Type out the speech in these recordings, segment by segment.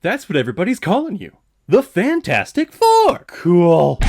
That's what everybody's calling you. The Fantastic Four! Cool.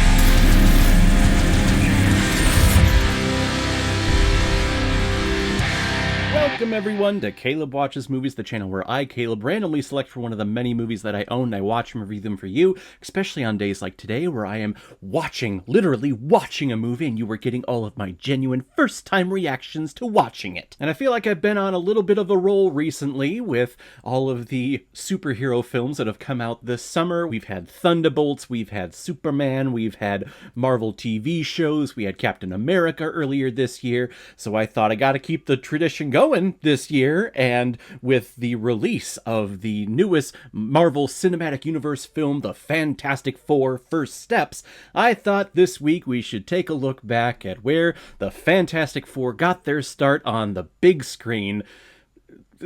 Welcome everyone to Caleb Watches Movies, the channel where I, Caleb, randomly select for one of the many movies that I own and I watch and review them for you, especially on days like today where I am literally watching a movie and you are getting all of my genuine first-time reactions to watching it. And I feel like I've been on a little bit of a roll recently with all of the superhero films that have come out this summer. We've had Thunderbolts, we've had Superman, we've had Marvel TV shows, we had Captain America earlier this year, so I thought I gotta keep the tradition going this year, and with the release of the newest Marvel Cinematic Universe film, The Fantastic Four: First Steps, I thought this week we should take a look back at where the Fantastic Four got their start on the big screen,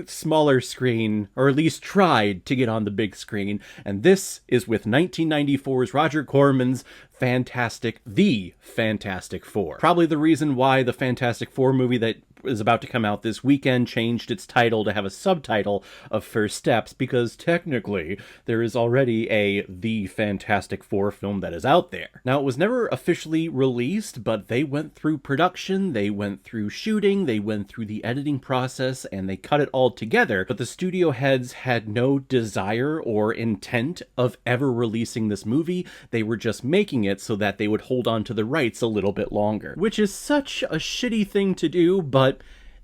smaller screen, or at least tried to get on the big screen, and this is with 1994's Roger Corman's The Fantastic Four. Probably the reason why the Fantastic Four movie that is about to come out this weekend changed its title to have a subtitle of First Steps, because technically there is already The Fantastic Four film that is out there. Now, it was never officially released, but they went through production, they went through shooting, they went through the editing process, and they cut it all together, but the studio heads had no desire or intent of ever releasing this movie. They were just making it so that they would hold on to the rights a little bit longer, which is such a shitty thing to do, but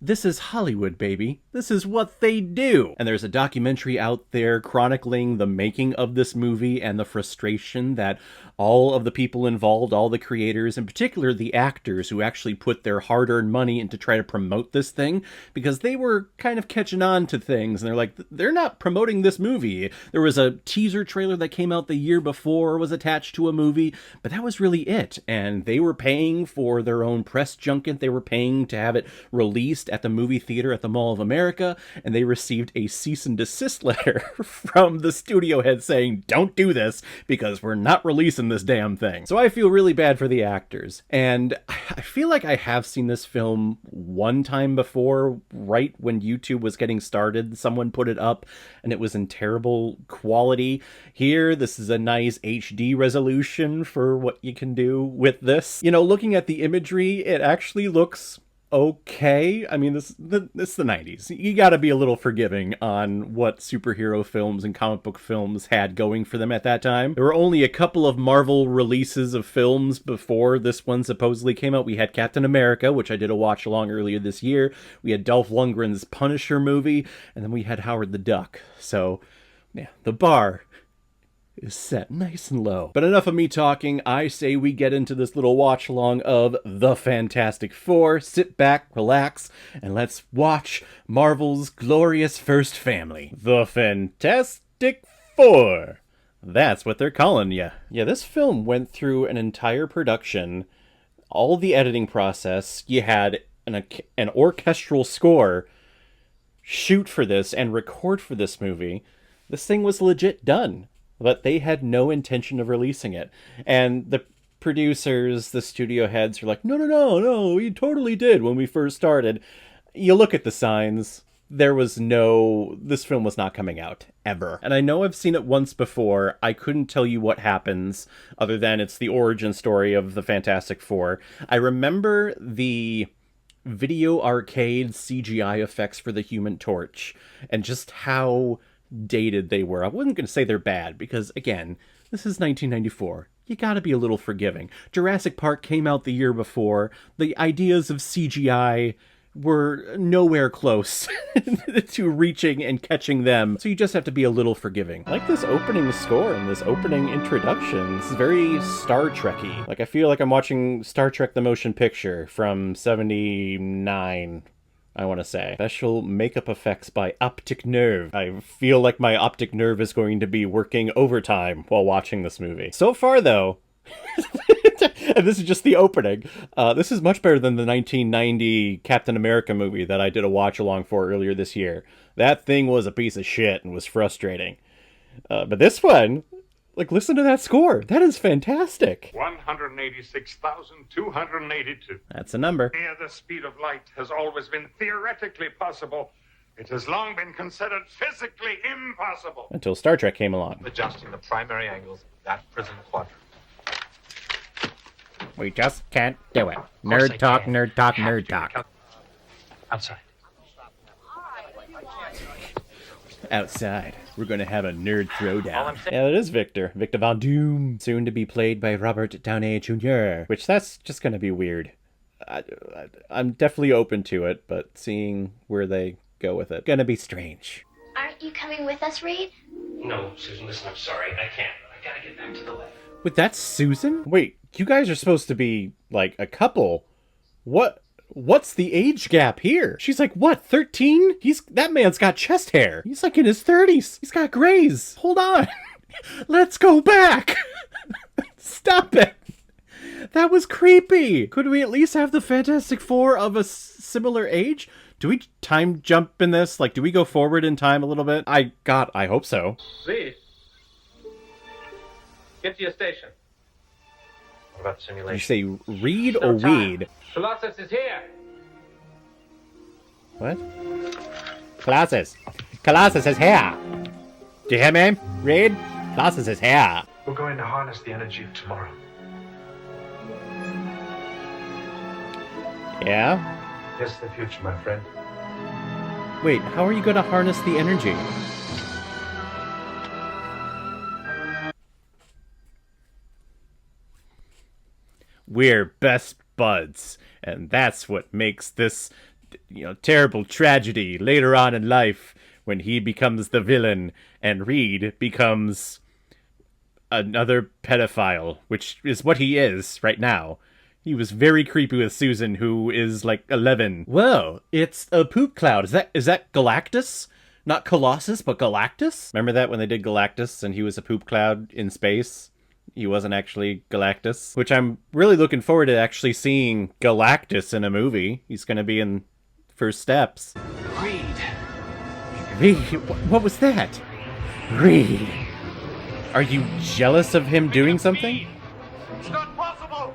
this is Hollywood, baby. This is what they do. And there's a documentary out there chronicling the making of this movie and the frustration that all of the people involved, all the creators, in particular the actors who actually put their hard-earned money in to try to promote this thing, because they were kind of catching on to things, and they're like, they're not promoting this movie. There was a teaser trailer that came out the year before, was attached to a movie, but that was really it. And they were paying for their own press junket, they were paying to have it released at the movie theater at the Mall of America, and they received a cease and desist letter from the studio head saying, don't do this, because we're not releasing this damn thing. So I feel really bad for the actors, and I feel like I have seen this film one time before, right when YouTube was getting started. Someone put it up and it was in terrible quality. Here, this is a nice HD resolution for what you can do with this. You know, looking at the imagery, it actually looks okay. I mean, it's the 90s. You gotta be a little forgiving on what superhero films and comic book films had going for them at that time. There were only a couple of Marvel releases of films before this one supposedly came out. We had Captain America, which I did a watch along earlier this year. We had Dolph Lundgren's Punisher movie, and then we had Howard the Duck. So, yeah, the bar is set nice and low. But enough of me talking. I say we get into this little watch along of The Fantastic Four. Sit back, relax, and let's watch Marvel's glorious first family, The Fantastic Four. That's what they're calling ya. Yeah, this film went through an entire production, all the editing process. You had an orchestral score shoot for this and record for this movie. This thing was legit done, but they had no intention of releasing it. And the producers, the studio heads, are like, no, we totally did when we first started. You look at the signs, this film was not coming out, ever. And I know I've seen it once before. I couldn't tell you what happens, other than it's the origin story of the Fantastic Four. I remember the video arcade CGI effects for the Human Torch, and just how dated they were. I wasn't going to say they're bad, because again, this is 1994. You gotta be a little forgiving. Jurassic Park came out the year before. The ideas of CGI were nowhere close to reaching and catching them, so you just have to be a little forgiving. I like this opening score and this opening introduction. This is very Star Trek-y. Like, I feel like I'm watching Star Trek the Motion Picture from 79. I want to say. Special makeup effects by Optic Nerve. I feel like my optic nerve is going to be working overtime while watching this movie. So far, though, and this is just the opening, this is much better than the 1990 Captain America movie that I did a watch-along for earlier this year. That thing was a piece of shit and was frustrating. But this one, like, listen to that score. That is fantastic. 186,282. That's a number. Near the speed of light has always been theoretically possible. It has long been considered physically impossible. Until Star Trek came along. Adjusting the primary angles of that prism quadrant. We just can't do it. Nerd talk, nerd talk, nerd talk. Outside. Outside. We're gonna have a nerd throwdown. Yeah, it is Victor. Victor Von Doom. Soon to be played by Robert Downey Jr. Which, that's just gonna be weird. I'm definitely open to it, but seeing where they go with it, gonna be strange. Aren't you coming with us, Reed? No, Susan, listen, I'm sorry. I can't. I gotta get back to the lab. Wait, that's Susan? Wait, you guys are supposed to be, like, a couple. What's the age gap here? She's like, what, 13? That man's got chest hair. He's like in his 30s. He's got grays. Hold on. Let's go back. Stop it. That was creepy. Could we at least have the Fantastic Four of a similar age? Do we time jump in this? Like, do we go forward in time a little bit? I hope so. Reed. Get to your station. What about the simulation? You say read or weed? Colossus is here. What? Colossus. Colossus is here. Do you hear me? Reed? Colossus is here. We're going to harness the energy of tomorrow. Yeah? Yes, the future, my friend. Wait, how are you going to harness the energy? We're best buds, and that's what makes this, terrible tragedy later on in life when he becomes the villain and Reed becomes another pedophile, which is what he is right now. He was very creepy with Susan, who is like 11. Whoa, it's a poop cloud. Is that Galactus? Not Colossus, but Galactus? Remember that when they did Galactus and he was a poop cloud in space? He wasn't actually Galactus. Which I'm really looking forward to actually seeing Galactus in a movie. He's going to be in First Steps. Reed. Reed? What was that? Reed. Are you jealous of him doing something? It's not possible!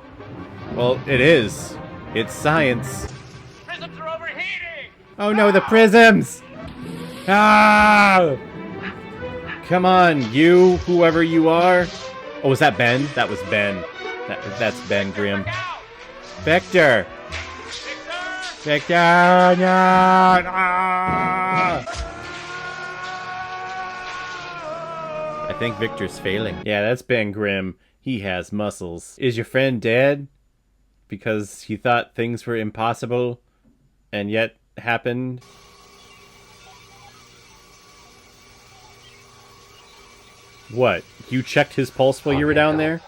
Well, it is. It's science. Prisms are overheating! Oh no, the prisms! Ah! Come on, you, whoever you are. Oh, was that Ben? That was Ben. That's Ben Grimm. Victor! Victor! No! Ah! I think Victor's failing. Yeah, that's Ben Grimm. He has muscles. Is your friend dead? Because he thought things were impossible and yet happened? What? You checked his pulse while you were down there?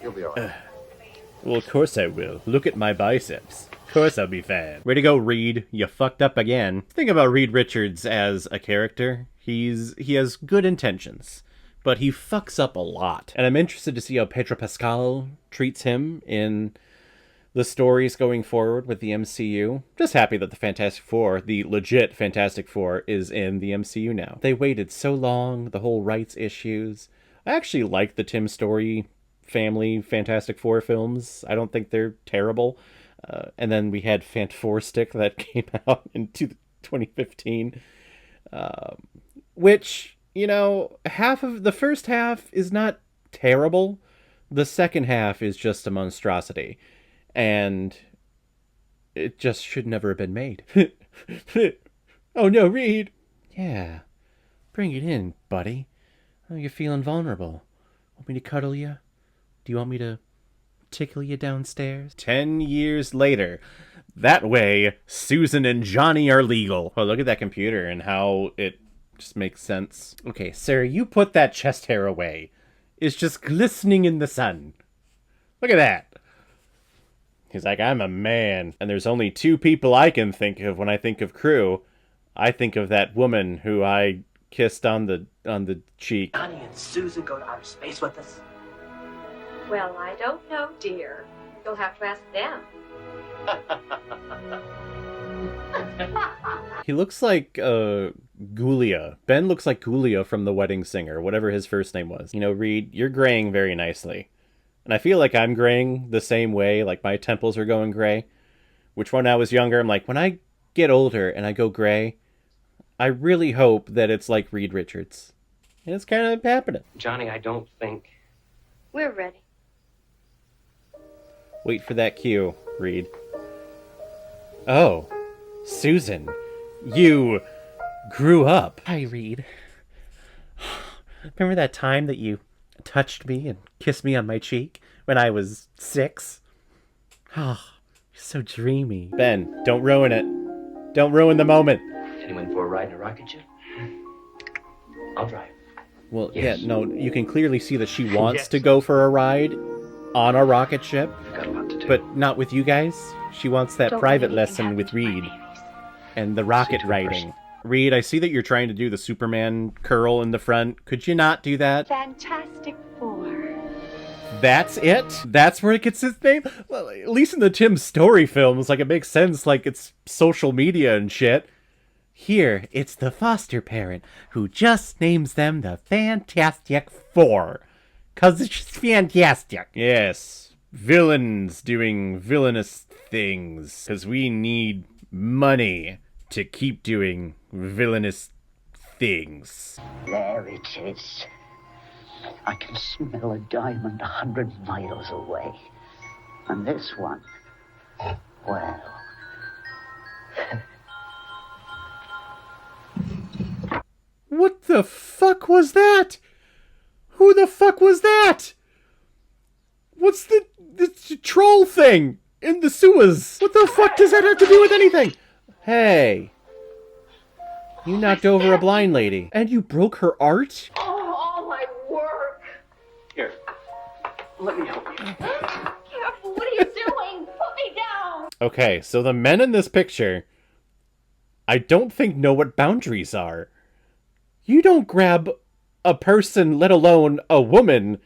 You'll be alright. Well, of course I will. Look at my biceps. Of course I'll be fine. Way to go, Reed. You fucked up again. Think about Reed Richards as a character. He has good intentions, but he fucks up a lot. And I'm interested to see how Pedro Pascal treats him in the stories going forward with the MCU. Just happy that the Fantastic Four, the legit Fantastic Four, is in the MCU now. They waited so long, the whole rights issues. I actually like the Tim Story family Fantastic Four films. I don't think they're terrible. And then we had Fantastic that came out in 2015. Which, half of the first half is not terrible. The second half is just a monstrosity. And it just should never have been made. Oh no, Reed! Yeah, bring it in, buddy. Oh, you're feeling vulnerable. Want me to cuddle you? Do you want me to tickle you downstairs? 10 years later. That way, Susan and Johnny are legal. Oh, look at that computer and how it just makes sense. Okay, sir, you put that chest hair away. It's just glistening in the sun. Look at that. He's like, I'm a man, and there's only two people I can think of when I think of crew. I think of that woman who I kissed on the cheek. Johnny and Susan go to outer space with us? Well, I don't know, dear. You'll have to ask them. He looks like Gulia. Ben looks like Gulia from The Wedding Singer, whatever his first name was. Reed, you're graying very nicely. And I feel like I'm graying the same way, like my temples are going gray, which when I was younger, I'm like, when I get older and I go gray, I really hope that it's like Reed Richards. And it's kind of happening. Johnny, I don't think... We're ready. Wait for that cue, Reed. Oh, Susan, you grew up. Hi, Reed. Remember that time that you touched me and kissed me on my cheek when I was 6? Oh, you're so dreamy. Ben, don't ruin it. Don't ruin the moment. Anyone for a ride in a rocket ship? I'll drive. Well, Yes. yeah, no, you can clearly see that she wants to go for a ride on a rocket ship, I've got a lot to do. but not with you guys. She wants that Don't private let anything lesson with happen to my Reed babies. and the rocket See to a riding. person. Reed, I see that you're trying to do the Superman curl in the front. Could you not do that? Fantastic Four. That's it? That's where it gets its name? Well, at least in the Tim Story films, like, it makes sense, like, it's social media and shit. Here, it's the foster parent who just names them the Fantastic Four. 'Cause it's just fantastic. Yes. Villains doing villainous things. 'Cause we need money to keep doing villainous things. There it is. I can smell a diamond 100 miles away. And this one, well... What the fuck was that? Who the fuck was that? What's the troll thing in the sewers? What the fuck does that have to do with anything? Hey. You knocked over a blind lady. And you broke her art? Oh, all my work. Here, let me help you. Careful, what are you doing? Put me down. Okay, so the men in this picture, I don't think know what boundaries are. You don't grab a person, let alone a woman,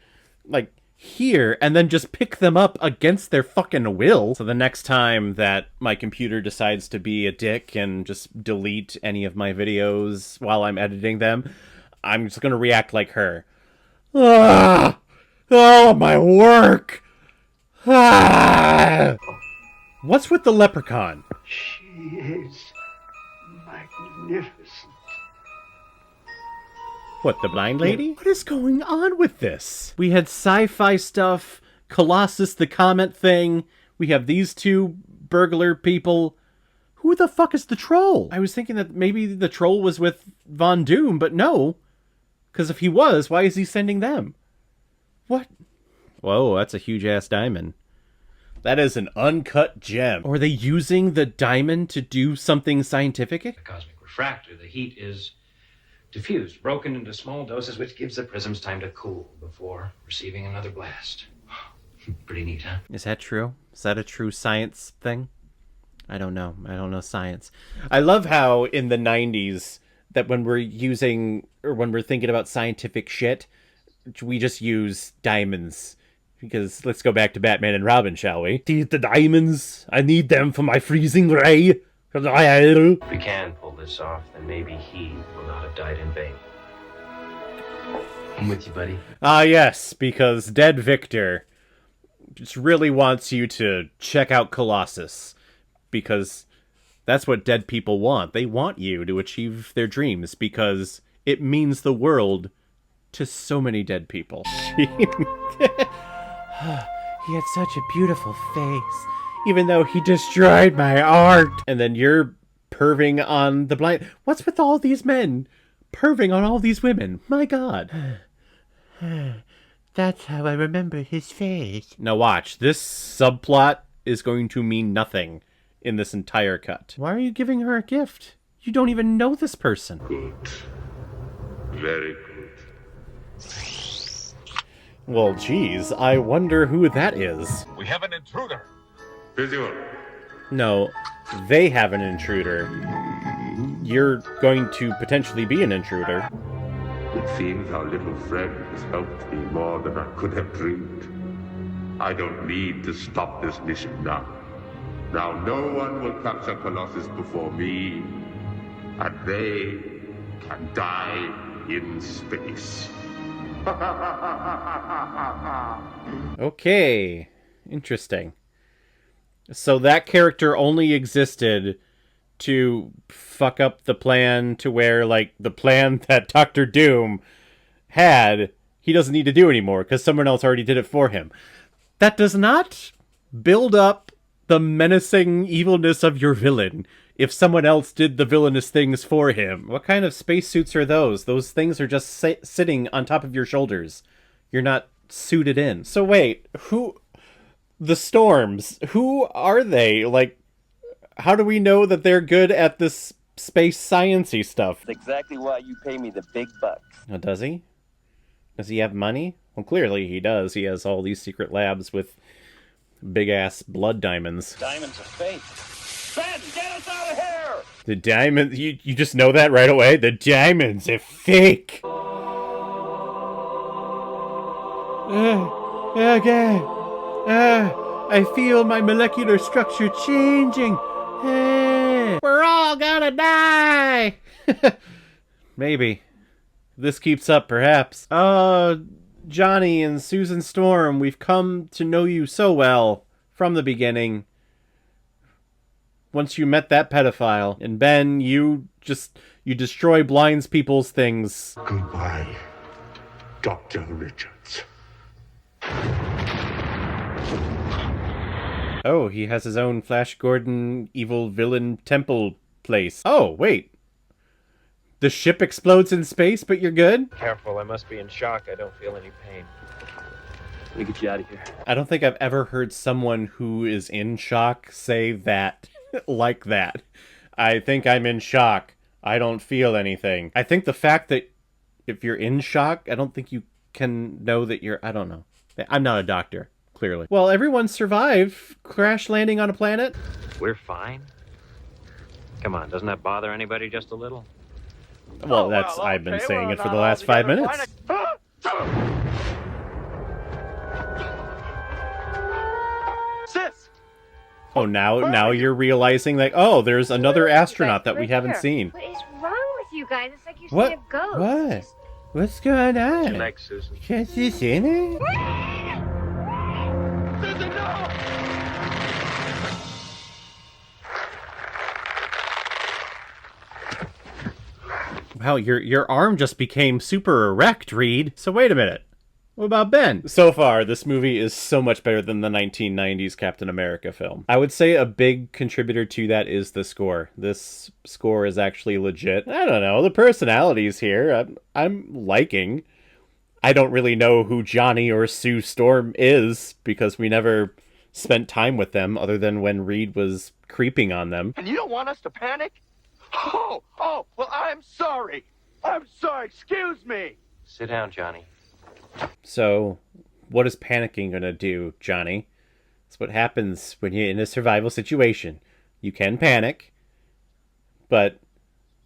like, here, and then just pick them up against their fucking will. So the next time that my computer decides to be a dick and just delete any of my videos while I'm editing them, I'm just gonna react like her. Ah! Oh, my work! Ah! What's with the leprechaun? She is magnificent. What, the blind lady? What is going on with this? We had sci-fi stuff, Colossus the Comet thing, we have these two burglar people. Who the fuck is the troll? I was thinking that maybe the troll was with Von Doom, but no. Because if he was, why is he sending them? What? Whoa, that's a huge-ass diamond. That is an uncut gem. Or are they using the diamond to do something scientific? The cosmic refractor, the heat is diffused, broken into small doses, which gives the prisms time to cool before receiving another blast. Pretty neat, huh? Is that true? Is that a true science thing? I don't know. I don't know science. I love how in the 90s that when we're using, or when we're thinking about scientific shit, we just use diamonds. Because let's go back to Batman and Robin, shall we? Need the diamonds. I need them for my freezing ray. If we can pull this off, then maybe he will not have died in vain. I'm with you, buddy. Ah, yes, because Dead Victor just really wants you to check out Colossus. Because that's what dead people want. They want you to achieve their dreams because it means the world to so many dead people. He had such a beautiful face, even though he destroyed my art. And then you're perving on the blind. What's with all these men perving on all these women? My God. That's how I remember his face. Now watch, this subplot is going to mean nothing in this entire cut. Why are you giving her a gift? You don't even know this person. Good. Very good. Well, geez, I wonder who that is. We have an intruder. Visual. No, they have an intruder. You're going to potentially be an intruder. It seems our little friend has helped me more than I could have dreamed. I don't need to stop this mission now. Now no one will capture Colossus before me, and they can die in space. Okay, interesting. So that character only existed to fuck up the plan to where, like, the plan that Doctor Doom had, he doesn't need to do anymore because someone else already did it for him. That does not build up the menacing evilness of your villain if someone else did the villainous things for him. What kind of spacesuits are those? Those things are just sitting on top of your shoulders. You're not suited in. So wait, who... The Storms, who are they? Like, how do we know that they're good at this space science-y stuff? That's exactly why you pay me the big bucks. Oh, does he? Does he have money? Well, clearly he does. He has all these secret labs with big-ass blood diamonds. Diamonds are fake. Ben, get us out of here! The diamonds... You just know that right away? The diamonds are fake! Okay. I feel my molecular structure changing. We're all gonna die! Maybe. If this keeps up, perhaps. Johnny and Susan Storm, we've come to know you so well from the beginning. Once you met that pedophile. And Ben, you destroy blind people's things. Goodbye, Dr. Richards. Oh, he has his own Flash Gordon evil villain temple place. Oh, wait. The ship explodes in space, but you're good? Careful, I must be in shock. I don't feel any pain. Let me get you out of here. I don't think I've ever heard someone who is in shock say that like that. I think I'm in shock. I don't feel anything. I think the fact that if you're in shock, I don't think you can know that you're... I don't know. I'm not a doctor. Clearly. Well, everyone survived crash landing on a planet. We're fine. Come on, doesn't that bother anybody just a little? Well, I've been saying it for the last 5 minutes. Sis! Oh, now you're realizing that, oh, there's another astronaut that we haven't seen. What is wrong with you guys? It's like you see What? a ghost. What? What's going on? Good night, Susan. Can't you see me? Susan, no! Wow, your arm just became super erect, Reed. So wait a minute. What about Ben? So far, this movie is so much better than the 1990s Captain America film. I would say a big contributor to that is the score. This score is actually legit. I don't know, the personalities here, I'm liking. I don't really know who Johnny or Sue Storm is, because we never spent time with them other than when Reed was creeping on them. And you don't want us to panic? Oh, well, I'm sorry. I'm sorry, excuse me. Sit down, Johnny. So, what is panicking gonna do, Johnny? It's what happens when you're in a survival situation. You can panic, but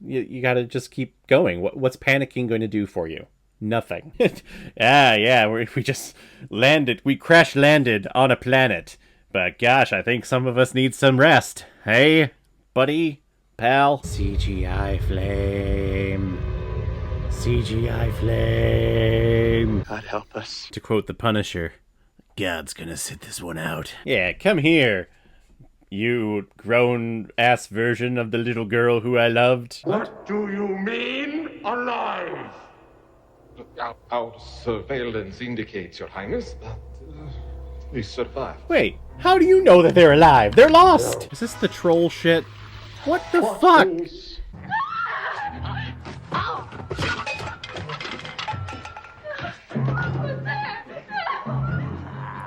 you gotta just keep going. What's panicking going to do for you? Nothing. We just landed. We crash landed on a planet. But gosh, I think some of us need some rest. Hey, buddy, pal. CGI flame. CGI flame. God help us. To quote the Punisher, God's gonna sit this one out. Yeah, come here, you grown-ass version of the little girl who I loved. What do you mean, alive? Our surveillance indicates, Your Highness, that we survived. Wait, how do you know that they're alive? They're lost! Is this the troll shit? What the fuck?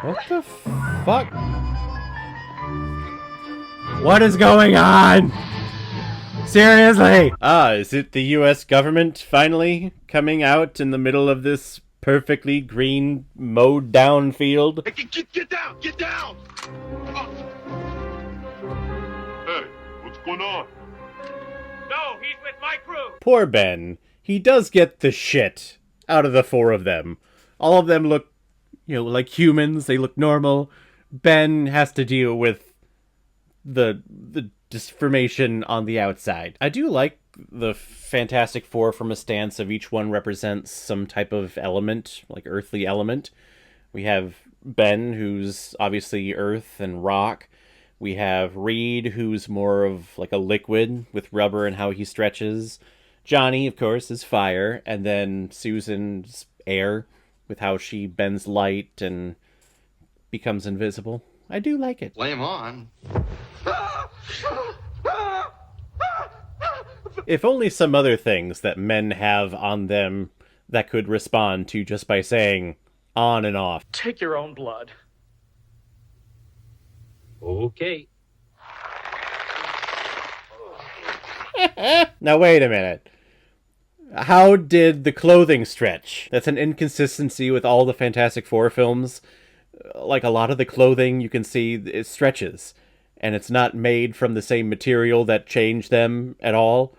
What the fuck? What is going on? Seriously? Is it the US government finally coming out in the middle of this perfectly green, mowed down field? Get down! Get down! Hey, what's going on? No, he's with my crew! Poor Ben. He does get the shit out of the four of them. All of them look, like humans. They look normal. Ben has to deal with the disformation on the outside. I do like the Fantastic Four from a stance of each one represents some type of element, like earthly element. We have Ben, who's obviously earth and rock. We have Reed, who's more of like a liquid with rubber and how he stretches. Johnny, of course, is fire. And then Susan's air with how she bends light and becomes invisible. I do like it. Flame on. If only some other things that men have on them that could respond to just by saying on and off. Take your own blood. Okay. Now wait a minute. How did the clothing stretch? That's an inconsistency with all the Fantastic Four films. Like, a lot of the clothing you can see, it stretches. And it's not made from the same material that changed them at all.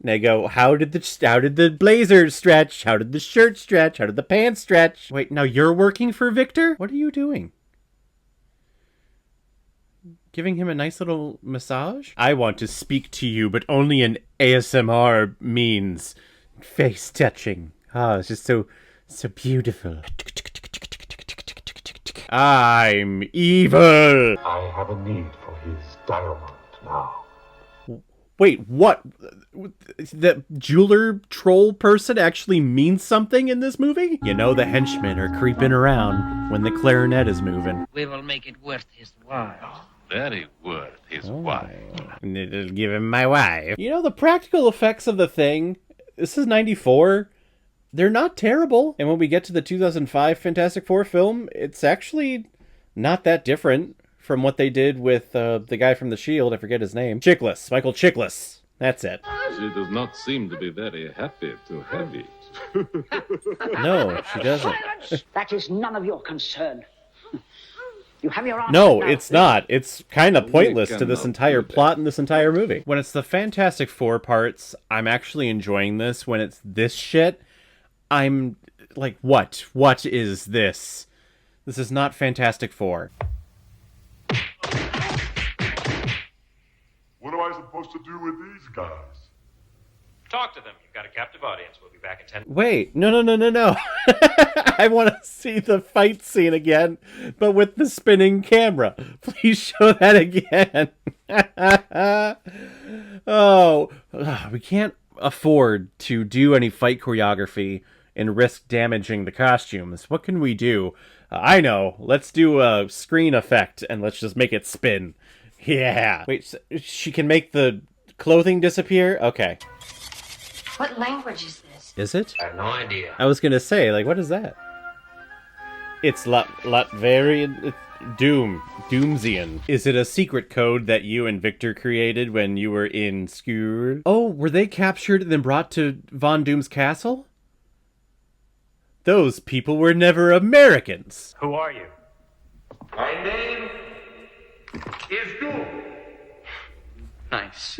And they go, how did the blazer stretch? How did the shirt stretch? How did the pants stretch? Wait, now you're working for Victor? What are you doing? Giving him a nice little massage? I want to speak to you, but only in ASMR means. Face touching. Ah, it's just so beautiful. I'm evil! I have a need for his diamond now. Wait, what? The jeweler troll person actually means something in this movie? You know the henchmen are creeping around when the clarinet is moving. We will make it worth his while. Very worth his wife. It'll give him my wife. You know, the practical effects of the thing, this is 94, they're not terrible. And when we get to the 2005 Fantastic Four film, it's actually not that different from what they did with the guy from The Shield. I forget his name. Chiklis. Michael Chiklis. That's it. She does not seem to be very happy to have it. No, she doesn't. Silence! That is none of your concern. You have your answer No, now. it's not. It's kind of pointless to this cannot entire do that. plot and this entire movie. When it's the Fantastic Four parts, I'm actually enjoying this. When it's this shit, I'm like, what? What is this? This is not Fantastic Four. What am I supposed to do with these guys? Talk to them. You've got a captive audience. We'll be back in 10 minutes. Wait, no. I want to see the fight scene again, but with the spinning camera. Please show that again. We can't afford to do any fight choreography and risk damaging the costumes. What can we do? I know. Let's do a screen effect and let's just make it spin. Yeah. Wait, so she can make the clothing disappear? Okay. What language is this? Is it? I have no idea. I was gonna say, like, what is that? It's Latvarian. Doomsian. Is it a secret code that you and Victor created when you were in school? Oh, were they captured and then brought to Von Doom's castle? Those people were never Americans. Who are you? My name is Doom. Nice.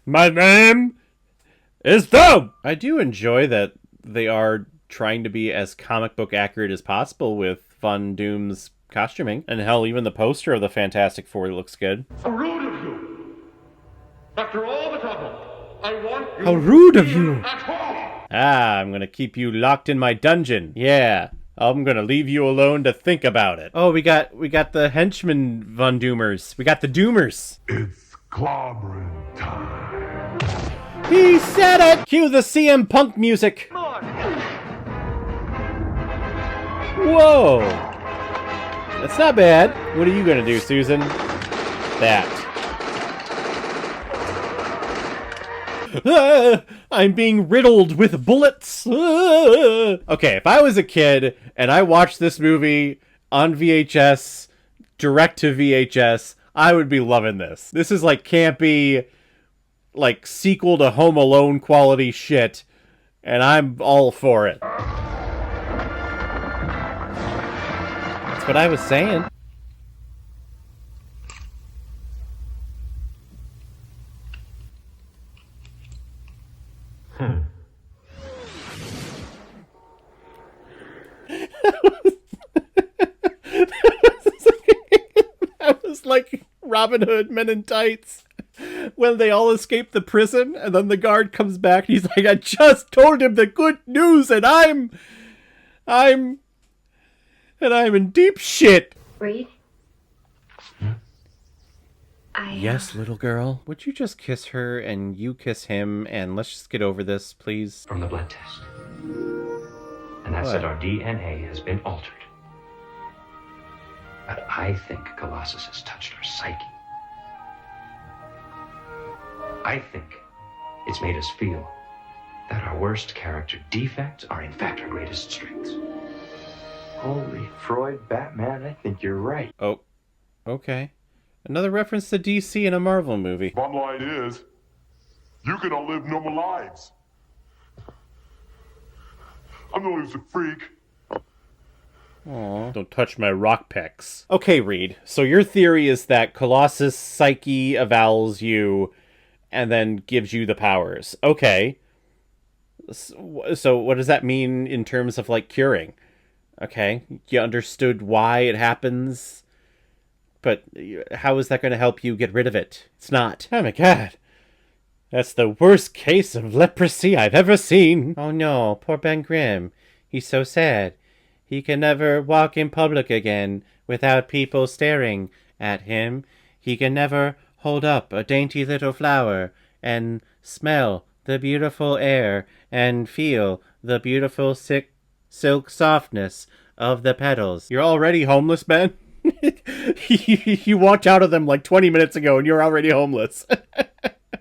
My name is Doom! I do enjoy that they are trying to be as comic book accurate as possible with Von Doom's costuming. And hell, even the poster of the Fantastic Four looks good. How rude of you! After all the trouble, I want you How rude of you! at home! Ah, I'm gonna keep you locked in my dungeon. Yeah, I'm gonna leave you alone to think about it. Oh, we got the henchmen Von Doomers. We got the Doomers. It's clobbering time. He said it! Cue the CM Punk music. Whoa! That's not bad. What are you gonna do, Susan? That. I'm being riddled with bullets. Okay, if I was a kid and I watched this movie on VHS, direct to VHS, I would be loving this. This is like campy, like sequel to Home Alone quality shit, and I'm all for it. That's what I was saying. That was like Robin Hood Men in Tights when they all escape the prison and then the guard comes back and he's like, I just told him the good news and I'm in deep shit. Reed? Yes, little girl. Would you just kiss her and you kiss him and let's just get over this, please? From the blood test. And that said our DNA has been altered. But I think Colossus has touched our psyche. I think it's made us feel that our worst character defects are in fact our greatest strengths. Holy Freud, Batman, I think you're right. Oh, okay. Another reference to DC in a Marvel movie. Bottom line is, you can all live normal lives. I'm not just a freak. Aw, don't touch my rock pecs. Okay, Reed, so your theory is that Colossus' psyche evals you and then gives you the powers. Okay. So what does that mean in terms of, like, curing? Okay, you understood why it happens, but how is that going to help you get rid of it? It's not. Oh my god. That's the worst case of leprosy I've ever seen. Oh no, poor Ben Grimm. He's so sad. He can never walk in public again without people staring at him. He can never hold up a dainty little flower and smell the beautiful air and feel the beautiful silk softness of the petals. You're already homeless, Ben? You walked out of them like 20 minutes ago and you're already homeless.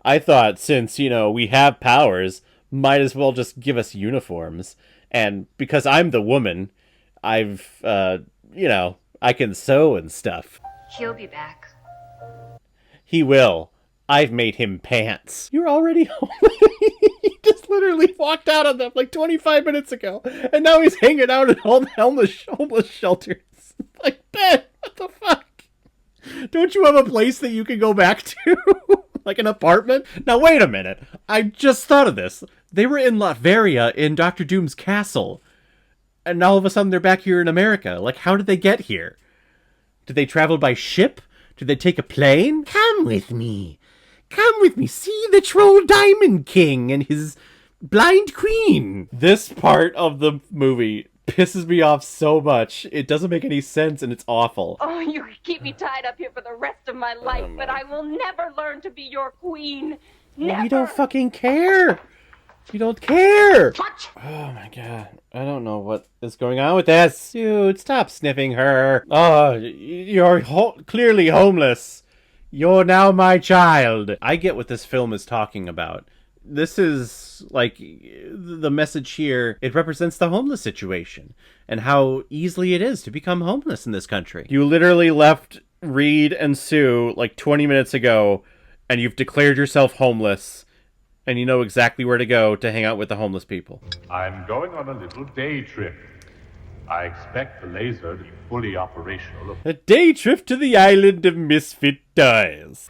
I thought since, we have powers, might as well just give us uniforms. And because I'm the woman, I've, I can sew and stuff. He'll be back. He will. I've made him pants. You're already homeless. He just literally walked out of them like 25 minutes ago. And now he's hanging out in all the homeless shelters. Like, Ben, what the fuck? Don't you have a place that you can go back to? Like an apartment? Now, wait a minute. I just thought of this. They were in Latveria in Dr. Doom's castle. And all of a sudden they're back here in America. Like, how did they get here? Did they travel by ship? Did they take a plane? Come with me. Come with me. See the troll Diamond King and his blind queen. This part of the movie pisses me off so much. It doesn't make any sense and it's awful. Oh, you could keep me tied up here for the rest of my life, but I will never learn to be your queen. Never. We don't fucking care. You don't care. Oh my god. I don't know what is going on with this. Dude, stop sniffing her. Oh, you're clearly homeless. You're now my child. I get what this film is talking about. This is, like, the message here. It represents the homeless situation and how easily it is to become homeless in this country. You literally left Reed and Sue like 20 minutes ago and you've declared yourself homeless. And you know exactly where to go to hang out with the homeless people. I'm going on a little day trip. I expect the laser to be fully operational. A day trip to the island of misfit toys.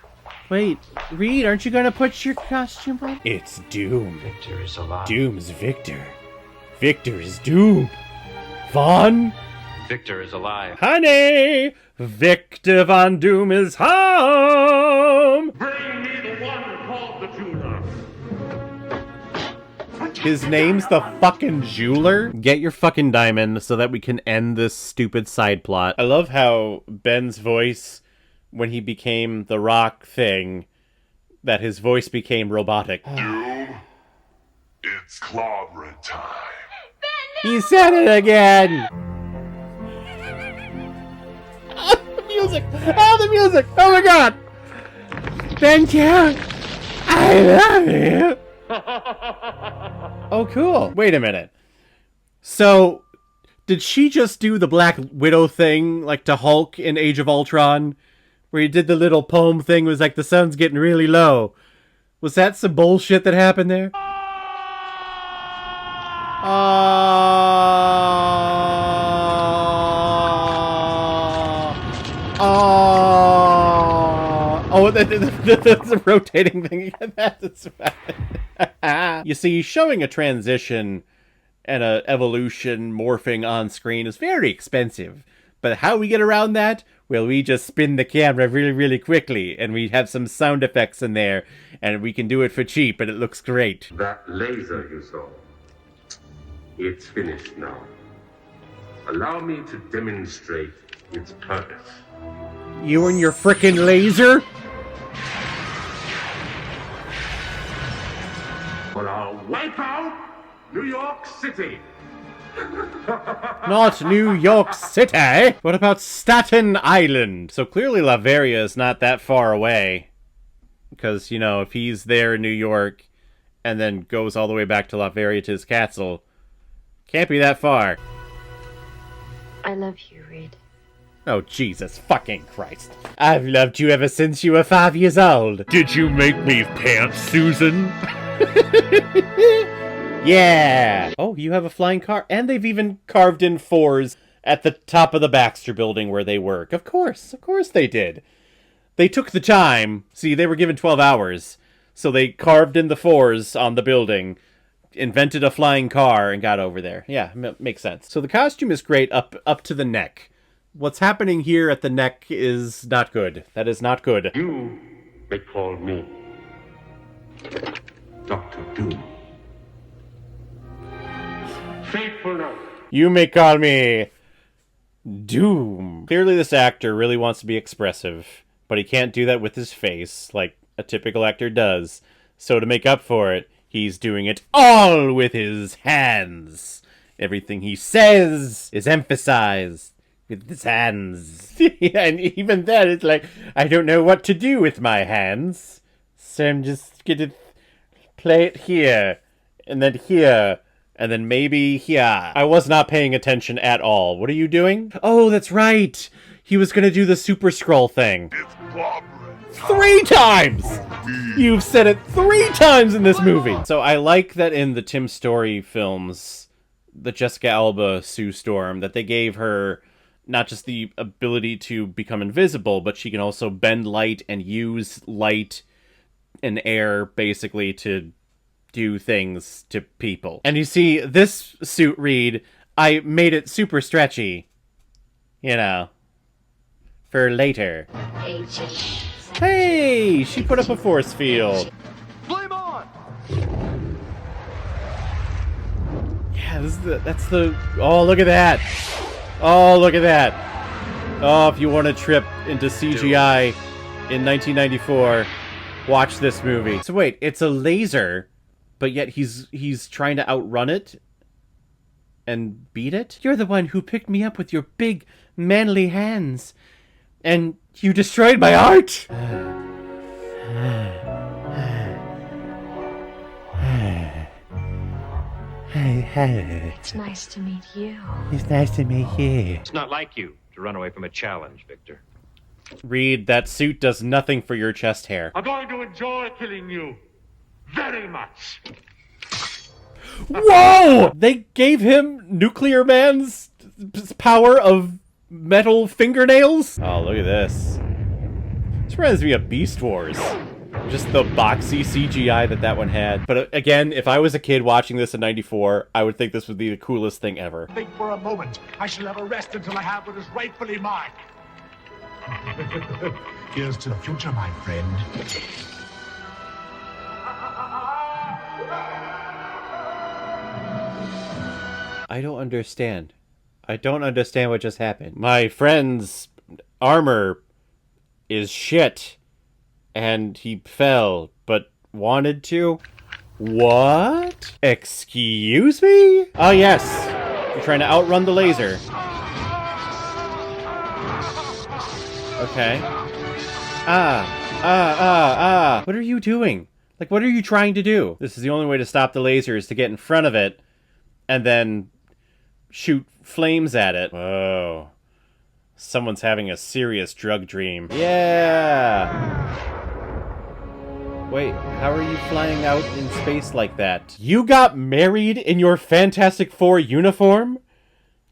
Wait, Reed, aren't you gonna put your costume on? It's Doom. Victor is alive. Doom's Victor. Victor is Doom. Vaughn? Victor is alive. Honey! Victor Von Doom is home! Bring me the one called the jeweler. His name's the fucking jeweler? Get your fucking diamond so that we can end this stupid side plot. I love how Ben's voice, when he became the rock thing, that his voice became robotic. Doom, it's clobbering time. He said it again! The music! Oh, the music! Oh my god! Ben Count! I love you! Oh, cool. Wait a minute. So, did she just do the Black Widow thing, like to Hulk in Age of Ultron? Where he did the little poem thing, was like, the sun's getting really low. Was that some bullshit that happened there? The rotating thing. That's bad. You see, showing a transition and a evolution morphing on screen is very expensive. But how we get around that? Well, we just spin the camera really, really quickly, and we have some sound effects in there, and we can do it for cheap, and it looks great. That laser you saw, it's finished now. Allow me to demonstrate its purpose. You and your frickin' laser? Wipe out New York City. Not New York City! What about Staten Island? So clearly Latveria is not that far away. Because, you know, if he's there in New York and then goes all the way back to Latveria to his castle, can't be that far. I love you, Reed. Oh, Jesus fucking Christ. I've loved you ever since you were 5 years old. Did you make me pants, Susan? Yeah! Oh, you have a flying car. And they've even carved in 4s at the top of the Baxter building where they work. Of course they did. They took the time. See, they were given 12 hours. So they carved in the 4s on the building, invented a flying car, and got over there. Yeah, makes sense. So the costume is great up to the neck. What's happening here at the neck is not good. That is not good. You may call me Dr. Doom. Faithful note. You may call me Doom. Clearly this actor really wants to be expressive, but he can't do that with his face like a typical actor does. So to make up for it, he's doing it all with his hands. Everything he says is emphasized with his hands. And even then, it's like, I don't know what to do with my hands. So I'm just gonna play it here, and then here, and then maybe here. I was not paying attention at all. What are you doing? Oh, that's right. He was gonna do the Super Scroll thing. 3 times! You've said it 3 times in this movie! So I like that in the Tim Story films, the Jessica Alba Sue Storm, that they gave her not just the ability to become invisible, but she can also bend light and use light and air, basically, to do things to people. And you see, this suit, Reed, I made it super stretchy. You know. For later. Hey! She put up a force field. Flame on! Yeah, that's the... Oh, look at that! Oh, look at that! Oh, if you want a trip into CGI in 1994, watch this movie. So wait, it's a laser, but yet he's trying to outrun it and beat it? You're the one who picked me up with your big, manly hands, and you destroyed my art! It's nice to meet you. It's nice to meet you. It's not like you to run away from a challenge, Victor. Reed, that suit does nothing for your chest hair. I'm going to enjoy killing you very much. Whoa! They gave him Nuclear Man's power of metal fingernails? Oh, look at this. This reminds me of Beast Wars. Just the boxy CGI that one had. But again, if I was a kid watching this in '94, I would think this would be the coolest thing ever. Think for a moment. I shall never rest until I have what is rightfully mine. Here's to the future, my friend. I don't understand. I don't understand what just happened. My friend's armor is shit. And he fell, but wanted to? What? Excuse me? Oh, yes. You're trying to outrun the laser. Okay. What are you doing? Like, what are you trying to do? This is the only way to stop the laser is to get in front of it and then shoot flames at it. Whoa. Someone's having a serious drug dream. Yeah! Wait, how are you flying out in space like that? You got married in your Fantastic Four uniform?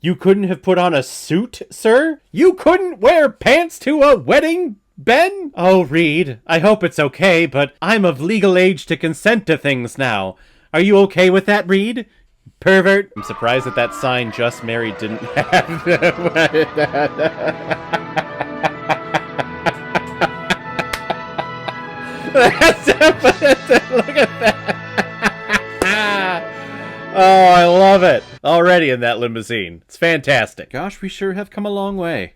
You couldn't have put on a suit, sir? You couldn't wear pants to a wedding, Ben? Oh, Reed, I hope it's okay, but I'm of legal age to consent to things now. Are you okay with that, Reed? Pervert? I'm surprised that sign "Just Married" didn't have Look at that. Oh, I love it. Already in that limousine. It's fantastic. Gosh, we sure have come a long way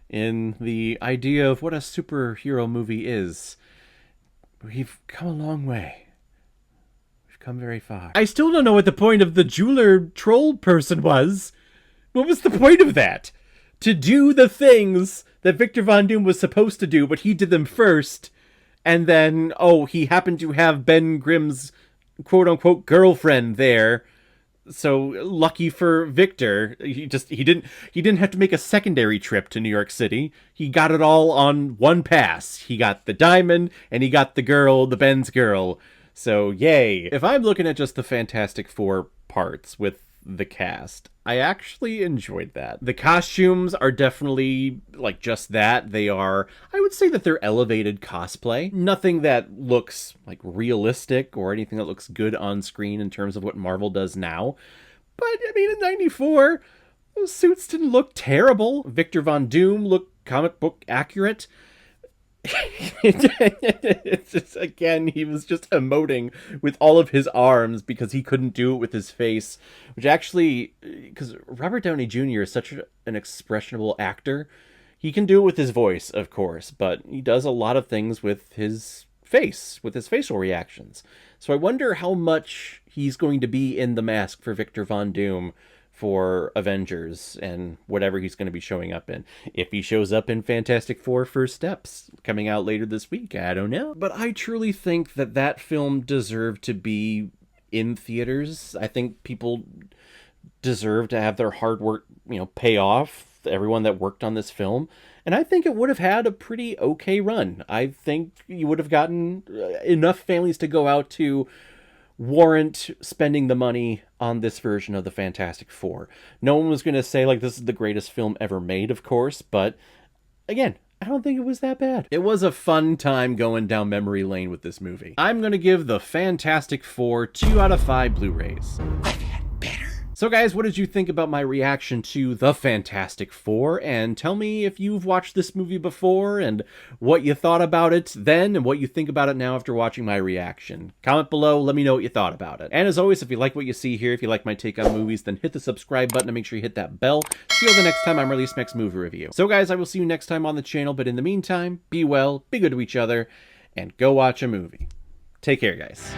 in the idea of what a superhero movie is. We've come a long way. We've come very far. I still don't know what the point of the jeweler troll person was. What was the point of that? To do the things that Victor Von Doom was supposed to do, but he did them first, and then, oh, he happened to have Ben Grimm's quote-unquote girlfriend there. So lucky for Victor, he didn't have to make a secondary trip to New York City. He got it all on one pass. He got the diamond and he got the girl, the Ben's girl. So yay. If I'm looking at just the Fantastic Four parts with the cast, I actually enjoyed that. The costumes are definitely like just that. They are, I would say that they're elevated cosplay. Nothing that looks like realistic or anything that looks good on screen in terms of what Marvel does now. But I mean, in '94, those suits didn't look terrible. Victor Von Doom looked comic book accurate. It's just, again, he was just emoting with all of his arms because he couldn't do it with his face, which actually, because Robert Downey Jr. is such an expressionable actor, he can do it with his voice, of course, but he does a lot of things with his face, with his facial reactions. So I wonder how much he's going to be in the mask for Victor Von Doom for Avengers and whatever he's going to be showing up in. If he shows up in Fantastic Four First Steps coming out later this week, I don't know. But I truly think that that film deserved to be in theaters. I think people deserve to have their hard work, pay off. Everyone that worked on this film. And I think it would have had a pretty okay run. I think you would have gotten enough families to go out to warrant spending the money on this version of the Fantastic Four. No one was going to say, like, this is the greatest film ever made, of course, but again, I don't think it was that bad. It was a fun time going down memory lane with this movie. I'm going to give the Fantastic Four 2 out of 5 Blu-rays. So guys, what did you think about my reaction to The Fantastic Four? And tell me if you've watched this movie before and what you thought about it then and what you think about it now after watching my reaction. Comment below, let me know what you thought about it. And as always, if you like what you see here, if you like my take on movies, then hit the subscribe button and make sure you hit that bell. See you the next time I release next movie review. So guys, I will see you next time on the channel, but in the meantime, be well, be good to each other, and go watch a movie. Take care, guys.